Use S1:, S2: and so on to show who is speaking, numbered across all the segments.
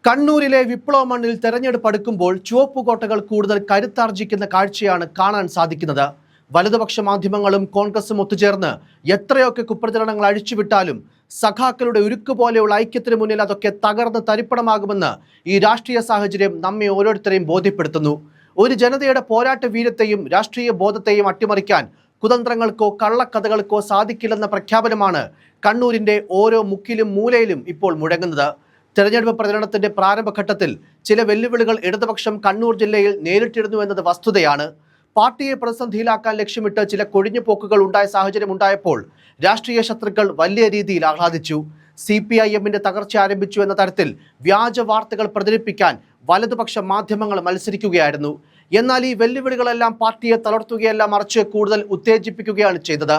S1: കണ്ണൂരിലെ വിപ്ലവ മണ്ണിൽ തെരഞ്ഞെടുപ്പ് അടുക്കുമ്പോൾ ചുവപ്പുകോട്ടകൾ കൂടുതൽ കരുത്താർജിക്കുന്ന കാഴ്ചയാണ് കാണാൻ സാധിക്കുന്നത്. വലതുപക്ഷ മാധ്യമങ്ങളും കോൺഗ്രസും ഒത്തുചേർന്ന് എത്രയൊക്കെ കുപ്രചരണങ്ങൾ അഴിച്ചുവിട്ടാലും സഖാക്കളുടെ ഉരുക്ക് പോലെയുള്ള ഐക്യത്തിന് മുന്നിൽ അതൊക്കെ തകർന്ന് തരിപ്പണമാകുമെന്ന് ഈ രാഷ്ട്രീയ സാഹചര്യം നമ്മെ ഓരോരുത്തരെയും ബോധ്യപ്പെടുത്തുന്നു. ഒരു ജനതയുടെ പോരാട്ട വീര്യത്തെയും രാഷ്ട്രീയ ബോധത്തെയും അട്ടിമറിക്കാൻ കുതന്ത്രങ്ങൾക്കോ കള്ളക്കഥകൾക്കോ സാധിക്കില്ലെന്ന പ്രഖ്യാപനമാണ് കണ്ണൂരിന്റെ ഓരോ മുക്കിലും മൂലയിലും ഇപ്പോൾ മുഴങ്ങുന്നത്. തെരഞ്ഞെടുപ്പ് പ്രചരണത്തിന്റെ പ്രാരംഭഘട്ടത്തിൽ ചില വെല്ലുവിളികൾ ഇടതുപക്ഷം കണ്ണൂർ ജില്ലയിൽ നേരിട്ടിരുന്നു എന്നത് വസ്തുതയാണ്. പാർട്ടിയെ പ്രതിസന്ധിയിലാക്കാൻ ലക്ഷ്യമിട്ട് ചില കൊഴിഞ്ഞുപോക്കുകൾ ഉണ്ടായ സാഹചര്യം ഉണ്ടായപ്പോൾ രാഷ്ട്രീയ ശത്രുക്കൾ വലിയ രീതിയിൽ ആഹ്ലാദിച്ചു. CPIMന്റെ തകർച്ച ആരംഭിച്ചു എന്ന തരത്തിൽ വ്യാജ വാർത്തകൾ പ്രചരിപ്പിക്കാൻ വലതുപക്ഷ മാധ്യമങ്ങൾ മത്സരിക്കുകയായിരുന്നു. എന്നാൽ ഈ വെല്ലുവിളികളെല്ലാം പാർട്ടിയെ തളർത്തുകയല്ല, മറിച്ച് കൂടുതൽ ഉത്തേജിപ്പിക്കുകയാണ് ചെയ്തത്.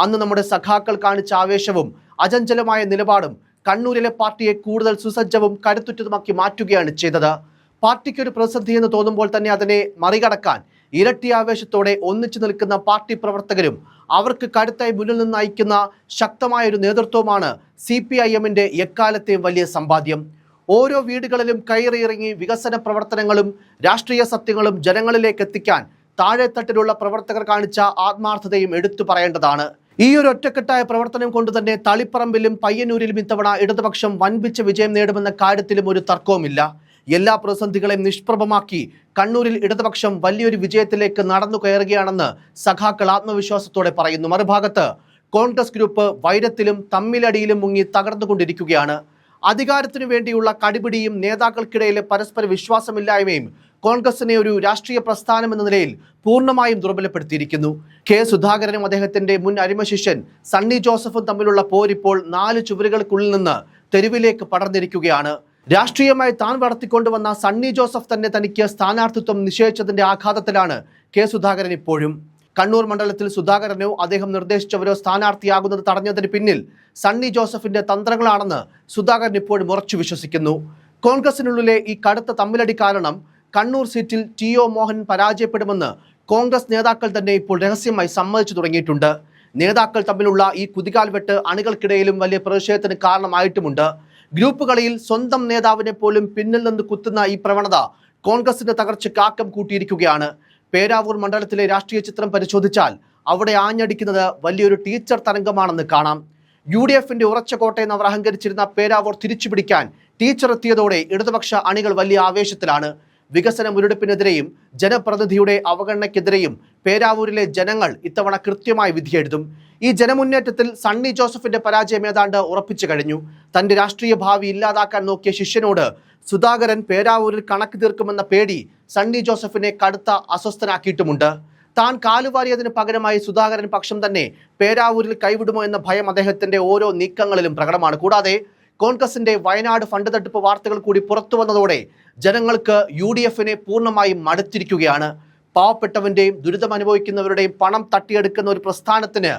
S1: അന്ന് നമ്മുടെ സഖാക്കൾ കാണിച്ച ആവേശവും അചഞ്ചലമായ നിലപാടും കണ്ണൂരിലെ പാർട്ടിയെ കൂടുതൽ സുസജ്ജവും കരുത്തുറ്റതുമാക്കി മാറ്റുകയാണ് ചെയ്തത്. പാർട്ടിക്കൊരു പ്രതിസന്ധി എന്ന് തോന്നുമ്പോൾ തന്നെ അതിനെ മറികടക്കാൻ ഇരട്ടി ആവേശത്തോടെ ഒന്നിച്ചു നിൽക്കുന്ന പാർട്ടി പ്രവർത്തകരും അവർക്ക് കരുത്തായി മുന്നിൽ നിന്ന് നയിക്കുന്ന ശക്തമായൊരു നേതൃത്വമാണ് CPIMന്റെ എക്കാലത്തെയും വലിയ സമ്പാദ്യം. ഓരോ വീടുകളിലും കയറിയിറങ്ങി വികസന പ്രവർത്തനങ്ങളും രാഷ്ട്രീയ സത്യങ്ങളും ജനങ്ങളിലേക്ക് എത്തിക്കാൻ താഴെത്തട്ടിലുള്ള പ്രവർത്തകർ കാണിച്ച ആത്മാർത്ഥതയും എടുത്തു പറയേണ്ടതാണ്. ഈ ഒരു ഒറ്റക്കെട്ടായ പ്രവർത്തനം കൊണ്ട് തന്നെ തളിപ്പറമ്പിലും പയ്യന്നൂരിലും ഇത്തവണ ഇടതുപക്ഷം വൻപിച്ച വിജയം നേടുമെന്ന കാര്യത്തിലും ഒരു തർക്കവുമില്ല. എല്ലാ പ്രതിസന്ധികളെയും നിഷ്പ്രഭമാക്കി കണ്ണൂരിൽ ഇടതുപക്ഷം വലിയൊരു വിജയത്തിലേക്ക് നടന്നു കയറുകയാണെന്ന് സഖാക്കൾ ആത്മവിശ്വാസത്തോടെ പറയുന്നു. മറുഭാഗത്ത് കോൺഗ്രസ് ഗ്രൂപ്പ് വൈരത്തിലും തമ്മിലടിയിലും മുങ്ങി തകർന്നുകൊണ്ടിരിക്കുകയാണ്. അധികാരത്തിനു വേണ്ടിയുള്ള കടിപിടിയും നേതാക്കൾക്കിടയിലെ പരസ്പര വിശ്വാസമില്ലായ്മയും കോൺഗ്രസിനെ ഒരു രാഷ്ട്രീയ പ്രസ്ഥാനം എന്ന നിലയിൽ പൂർണ്ണമായും ദുർബലപ്പെടുത്തിയിരിക്കുന്നു. കെ സുധാകരനും അദ്ദേഹത്തിന്റെ മുൻ അരിമശിഷ്യൻ സണ്ണി ജോസഫും തമ്മിലുള്ള പോരിപ്പോൾ 4 ചുവരുകൾക്കുള്ളിൽ നിന്ന് തെരുവിലേക്ക് പടർന്നിരിക്കുകയാണ്. രാഷ്ട്രീയമായി താൻ വളർത്തിക്കൊണ്ടുവന്ന സണ്ണി ജോസഫ് തന്നെ തനിക്ക് സ്ഥാനാർത്ഥിത്വം നിശ്ചയിച്ചതിന്റെ ആഘാതത്തിലാണ് കെ സുധാകരൻ ഇപ്പോഴും. കണ്ണൂർ മണ്ഡലത്തിൽ സുധാകരനോ അദ്ദേഹം നിർദ്ദേശിച്ചവരോ സ്ഥാനാർത്ഥിയാകുന്നത് തടഞ്ഞതിന് പിന്നിൽ സണ്ണി ജോസഫിന്റെ തന്ത്രങ്ങളാണെന്ന് സുധാകരൻ ഇപ്പോഴും ഉറച്ചു വിശ്വസിക്കുന്നു. കോൺഗ്രസിനുള്ളിലെ ഈ കടുത്ത തമ്മിലടി കാരണം കണ്ണൂർ സീറ്റിൽ TO മോഹൻ പരാജയപ്പെടുമെന്ന് കോൺഗ്രസ് നേതാക്കൾ തന്നെ ഇപ്പോൾ രഹസ്യമായി സമ്മതിച്ചു തുടങ്ങിയിട്ടുണ്ട്. നേതാക്കൾ തമ്മിലുള്ള ഈ കുതികാൽവെട്ട് അണികൾക്കിടയിലും വലിയ പ്രതിഷേധത്തിന് കാരണമായിട്ടുമുണ്ട്. ഗ്രൂപ്പ് കളിയിൽ സ്വന്തം നേതാവിനെ പോലും പിന്നിൽ നിന്ന് കുത്തുന്ന ഈ പ്രവണത കോൺഗ്രസിന്റെ തകർച്ചയ്ക്ക് ആക്കം കൂട്ടിയിരിക്കുകയാണ്. പേരാവൂർ മണ്ഡലത്തിലെ രാഷ്ട്രീയ ചിത്രം പരിശോധിച്ചാൽ അവിടെ ആഞ്ഞടിക്കുന്നത് വലിയൊരു ടീച്ചർ തരംഗമാണെന്ന് കാണാം. UDFന്റെ ഉറച്ച കോട്ടയെന്ന് അവർ അഹങ്കരിച്ചിരുന്ന പേരാവൂർ തിരിച്ചുപിടിക്കാൻ ടീച്ചർ എത്തിയതോടെ ഇടതുപക്ഷ അണികൾ വലിയ ആവേശത്തിലാണ്. വികസന മുരടിപ്പിനെതിരെയും ജനപ്രതിനിധിയുടെ അവഗണനയ്ക്കെതിരെയും പേരാവൂരിലെ ജനങ്ങൾ ഇത്തവണ കൃത്യമായി വിധിയെഴുതും. ഈ ജനമുന്നേറ്റത്തിൽ സണ്ണി ജോസഫിന്റെ പരാജയം ഏതാണ്ട് ഉറപ്പിച്ചു കഴിഞ്ഞു. തന്റെ രാഷ്ട്രീയ ഭാവി ഇല്ലാതാക്കാൻ നോക്കിയ ശിഷ്യനോട് സുധാകരൻ പേരാവൂരിൽ കണക്ക് തീർക്കുമെന്ന പേടി സണ്ണി ജോസഫിനെ കടുത്ത അസ്വസ്ഥനാക്കിയിട്ടുമുണ്ട്. താൻ കാലുവാരിയതിന് പകരമായി സുധാകരൻ പക്ഷം തന്നെ പേരാവൂരിൽ കൈവിടുമോ എന്ന ഭയം അദ്ദേഹത്തിന്റെ ഓരോ നീക്കങ്ങളിലും പ്രകടമാണ്. കൂടാതെ കോൺഗ്രസിന്റെ വയനാട് ഫണ്ട് തട്ടിപ്പ് വാർത്തകൾ കൂടി പുറത്തു വന്നതോടെ ജനങ്ങൾക്ക് UDFനെ പൂർണ്ണമായും മടുത്തിരിക്കുകയാണ്. പാവപ്പെട്ടവന്റെയും ദുരിതമനുഭവിക്കുന്നവരുടെയും പണം തട്ടിയെടുക്കുന്ന ഒരു പ്രസ്ഥാനത്തിന്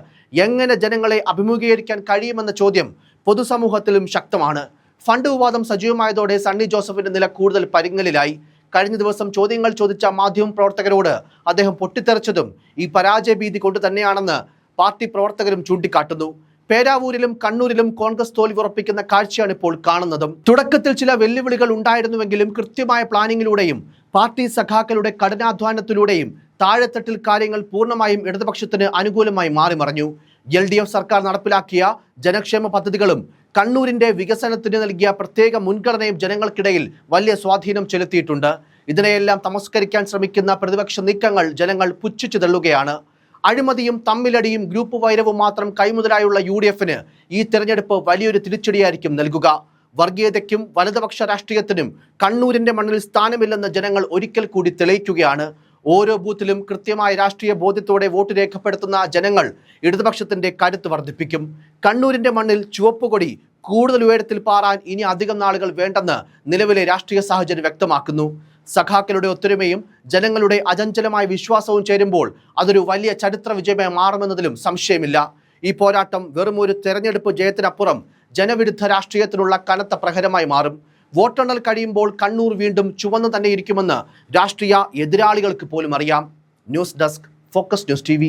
S1: എങ്ങനെ ജനങ്ങളെ അഭിമുഖീകരിക്കാൻ കഴിയുമെന്ന ചോദ്യം പൊതുസമൂഹത്തിലും ശക്തമാണ്. ഫണ്ട് വിവാദം സജീവമായതോടെ സണ്ണി ജോസഫിന്റെ നില കൂടുതൽ പരിങ്ങലിലായി. കഴിഞ്ഞ ദിവസം ചോദ്യങ്ങൾ ചോദിച്ച മാധ്യമ പ്രവർത്തകരോട് അദ്ദേഹം പൊട്ടിത്തെറിച്ചതും ഈ പരാജയ ഭീതി കൊണ്ട് തന്നെയാണെന്ന് പാർട്ടി പ്രവർത്തകരും ചൂണ്ടിക്കാട്ടുന്നു. പേരാവൂരിലും കണ്ണൂരിലും കോൺഗ്രസ് തോൽവി ഉറപ്പിക്കുന്ന കാഴ്ചയാണ് ഇപ്പോൾ കാണുന്നതും. തുടക്കത്തിൽ ചില വെല്ലുവിളികൾ ഉണ്ടായിരുന്നുവെങ്കിലും കൃത്യമായ പ്ലാനിങ്ങിലൂടെയും പാർട്ടി സഖാക്കളുടെ കഠിനാധ്വാനത്തിലൂടെയും താഴെത്തട്ടിൽ കാര്യങ്ങൾ പൂർണ്ണമായും ഇടതുപക്ഷത്തിന് അനുകൂലമായി മാറിമറിഞ്ഞു. LDF സർക്കാർ നടപ്പിലാക്കിയ ജനക്ഷേമ പദ്ധതികളും കണ്ണൂരിന്റെ വികസനത്തിന് നൽകിയ പ്രത്യേക മുൻഗണനയും ജനങ്ങൾക്കിടയിൽ വലിയ സ്വാധീനം ചെലുത്തിയിട്ടുണ്ട്. ഇതിനെയെല്ലാം തമസ്കരിക്കാൻ ശ്രമിക്കുന്ന പ്രതിപക്ഷ നീക്കങ്ങൾ ജനങ്ങൾ പുച്ഛിച്ചു തള്ളുകയാണ്. അഴിമതിയും തമ്മിലടിയും ഗ്രൂപ്പ് വൈരവും മാത്രം കൈമുതലായുള്ള UDFന് ഈ തെരഞ്ഞെടുപ്പ് വലിയൊരു തിരിച്ചടിയായിരിക്കും നൽകുക. വർഗീയതയ്ക്കും വലതുപക്ഷ രാഷ്ട്രീയത്തിനും കണ്ണൂരിന്റെ മണ്ണിൽ സ്ഥാനമില്ലെന്ന് ജനങ്ങൾ ഒരിക്കൽ കൂടി തെളിയിക്കുകയാണ്. ഓരോ ബൂത്തിലും കൃത്യമായ രാഷ്ട്രീയ ബോധ്യത്തോടെ വോട്ട് രേഖപ്പെടുത്തുന്ന ജനങ്ങൾ ഇടതുപക്ഷത്തിന്റെ കരുത്ത് വർദ്ധിപ്പിക്കും. കണ്ണൂരിന്റെ മണ്ണിൽ ചുവപ്പുകൊടി കൂടുതൽ ഉയരത്തിൽ പാറാൻ ഇനി അധികം നാളുകൾ വേണ്ടെന്ന് നിലവിലെ രാഷ്ട്രീയ സാഹചര്യം വ്യക്തമാക്കുന്നു. സഖാക്കളുടെ ഒത്തൊരുമയും ജനങ്ങളുടെ അചഞ്ചലമായ വിശ്വാസവും ചേരുമ്പോൾ അതൊരു വലിയ ചരിത്ര വിജയമായി മാറുമെന്നതിലും സംശയമില്ല. ഈ പോരാട്ടം വെറും ഒരു തെരഞ്ഞെടുപ്പ് ജയത്തിനപ്പുറം ജനവിരുദ്ധ രാഷ്ട്രീയത്തിനുള്ള കനത്ത പ്രഹരമായി മാറും. വോട്ടെണ്ണൽ കഴിയുമ്പോൾ കണ്ണൂർ വീണ്ടും ചുവന്നു തന്നെ ഇരിക്കുമെന്ന് രാഷ്ട്രീയ എതിരാളികൾക്ക് പോലും അറിയാം. News desk, focus news TV.